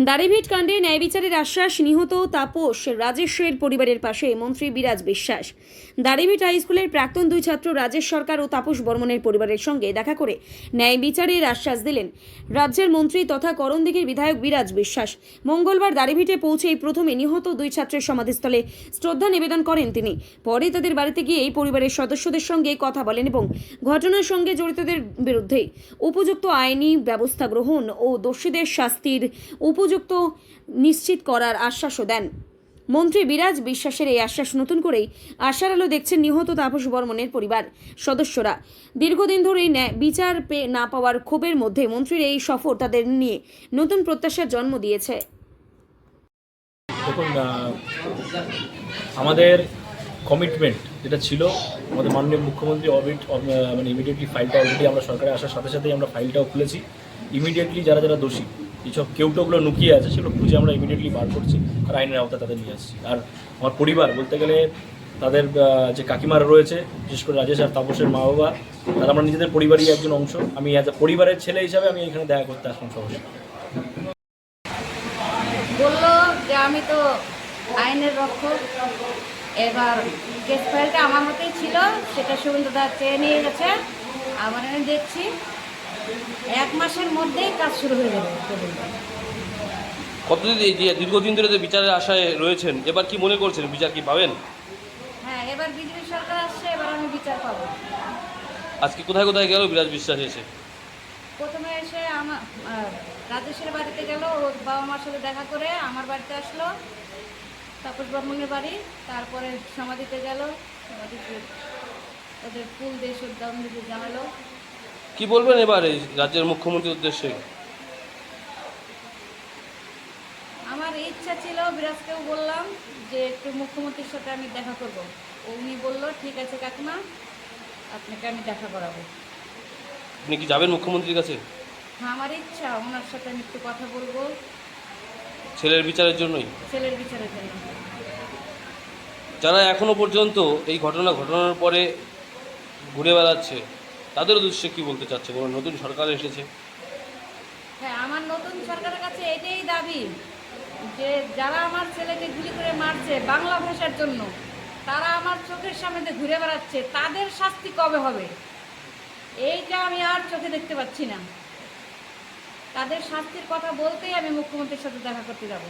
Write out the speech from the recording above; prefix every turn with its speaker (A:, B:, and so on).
A: দাড়িভিট কাণ্ডে ন্যায় বিচারের আশ্বাস, নিহত তাপস রাজেশের পরিবারের পাশে মন্ত্রী বিরাজ বিশ্বাস। দাড়িভিট হাই স্কুলের প্রাক্তন দুই ছাত্র রাজেশ সরকার ও তাপস বর্মনের পরিবারের সঙ্গে দেখা করে ন্যায় বিচারের আশ্বাস দিলেন রাজ্যের মন্ত্রী তথা করণদিঘির বিধায়ক বিরাজ বিশ্বাস। মঙ্গলবার দাড়িভিটে পৌঁছেই প্রথমে নিহত দুই ছাত্রের সমাধিস্থলে শ্রদ্ধা নিবেদন করেন তিনি। পরে তাদের বাড়িতে গিয়ে পরিবারের সদস্যদের সঙ্গে কথা বলেন এবং ঘটনার সঙ্গে জড়িতদের বিরুদ্ধে উপযুক্ত আইনি ব্যবস্থা গ্রহণ ও দোষীদের শাস্তির উপযুক্ত নিশ্চিত করার আশ্বাসও দেন। মন্ত্রী বিরাজ বিশ্বাসের এই আশ্বাস নতুন করেই আশার আলো দেখছেন নিহত তাপস বর্মনের পরিবার সদস্যরা। দীর্ঘদিন ধরে বিচার না পাওয়ার ক্ষোভের মধ্যে মন্ত্রীর এই সফর তাদের নিয়ে নতুন প্রত্যাশার জন্ম দিয়েছে।
B: দেখুন, আমাদের কমিটমেন্ট যেটা ছিল, আমাদের মাননীয় মুখ্যমন্ত্রী মানে ইমিডিয়েটলি ফাইলটা অলরেডি আমরা সরকারে আসার সাথে সাথেই আমরা ফাইলটাও খুলেছি। ইমিডিয়েটলি যারা যারা দোষী, এইসব কেউটোগুলো লুকিয়ে আছে, সেগুলো খুঁজে আমরা ইমিডিয়েটলি বার করছি আর আইনের আওতায় তাদের নিয়ে আসছি। আর আমার পরিবার বলতে গেলে তাদের যে কাকিমারা রয়েছে, বিশেষ করে রাজেশ আর তাপসের মা বাবা, তারা আমার নিজেদের পরিবারই একজন অংশ। আমি অ্যাজ এ পরিবারের ছেলে হিসাবে আমি এখানে দেখা করতে আসলাম সবার সাথে।
C: বললো যে আমি তো আইনের রক্ষক, এবার কেস ফাইলটা আমার হাতেই ছিল, সেটা শুভেন্দুদা চেয়ে নিয়ে গেছে। আবার আমি দেখছি 1 মাসের মধ্যেই কাজ শুরু হয়ে যাবে।
D: কতদিন এই যে দীর্ঘদিন ধরে যে বিচারের আশায় রয়েছেন, এবার কি মনে করছেন বিচার কি পাবেন?
C: হ্যাঁ, এবার বিজেপি সরকার আসছে, এবার আমি বিচার পাবো।
D: আজকে কোথায় কোথায় গেল বিরাজ বিশ্বাস এসে?
C: প্রথমে এসে আমার রাজেশের বাড়িতে গেল, ওর বাবা মার সাথে দেখা করে আমার বাড়িতে আসলো, তাপস বর্মনের বাড়ি। তারপরে সমাধিতে গেল, সমাধিতে ওদের ফুল দিয়ে শ্রদ্ধাঞ্জলি জানালো।
D: কি বলবেন এবার এই রাজ্যের মুখ্যমন্ত্রীর উদ্দেশ্যে?
C: আমার ইচ্ছা ছিল, বিরাজকেও বললাম যে একটু মুখ্যমন্ত্রীর সাথে আমি দেখা করব। উনি বলল ঠিক আছে কাকিমা, আপনাকে আমি দেখা করাবো।
D: আপনি কি যাবেন মুখ্যমন্ত্রীর কাছে?
C: হ্যাঁ, আমার ইচ্ছা ওনার সাথে আমি একটু কথা বলবো,
D: ছেলের বিচারের জন্যই।
C: ছেলের বিচারের জন্য।
D: যারা এখনো পর্যন্ত এই ঘটনার পরে ঘুরে বেড়াচ্ছে, তাদের উদ্দেশ্যে কি বলতে চাচ্ছে? বলুন, নতুন সরকার এসেছে।
C: হ্যাঁ, আমার নতুন সরকারের কাছে এটাই দাবি যে যারা আমার ছেলেকে গুলি করে মারছে বাংলা ভাষার জন্য, তারা আমার চোখের সামনে দিয়ে ঘুরে বেড়াচ্ছে, তাদের শাস্তি কবে হবে এইটা আমি আর চোখে দেখতে পাচ্ছি না। তাদের শাস্তির কথা বলতেই আমি মুখ্যমন্ত্রীর সাথে দেখা করতে যাব।